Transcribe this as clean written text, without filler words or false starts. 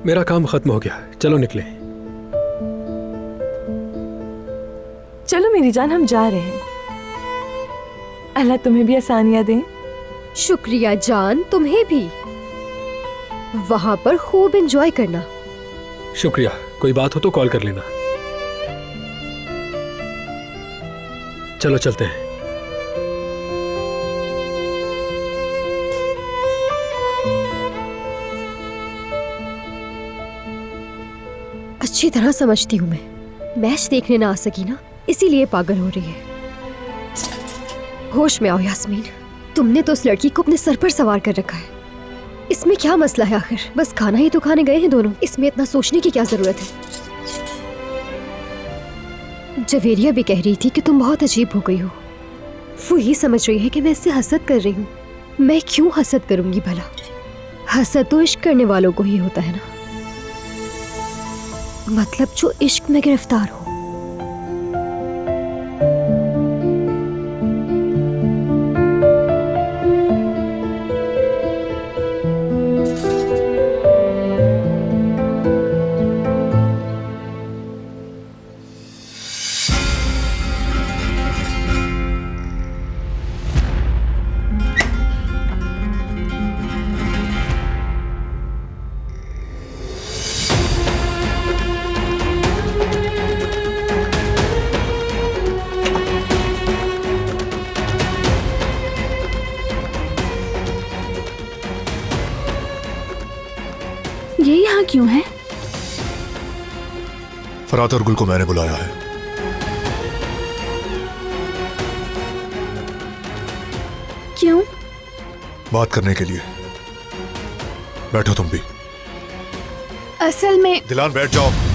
मेरा काम खत्म हो गया, चलो निकले। चलो मेरी जान, हम जा रहे हैं। अल्लाह तुम्हें भी आसानियां दे। शुक्रिया जान, तुम्हें भी। वहां पर खूब एंजॉय करना। शुक्रिया, कोई बात हो तो कॉल कर लेना। चलो चलते हैं। अच्छी तरह समझती हूँ मैं, मैच देखने ना आ सकी ना, इसीलिए पागल हो रही है। होश में आओ यास्मीन, तुमने तो उस लड़की को अपने सर पर सवार कर रखा है। इसमें क्या मसला है आखिर? बस खाना ही तो खाने गए हैं दोनों, इसमें इतना सोचने की क्या जरूरत है? जवेरिया भी कह रही थी कि तुम बहुत अजीब हो गई हो। वो ये समझ रही है कि मैं इससे हसद कर रही हूँ। मैं क्यों हसद करूंगी भला? हसद तो इश्क करने वालों को ही होता है ना, मतलब जो इश्क में गिरफ्तार हो। ये यहाँ क्यों है? फरात और गुल को मैंने बुलाया है। क्यों? बात करने के लिए। बैठो तुम भी। असल में दिलान बैठ जाओ।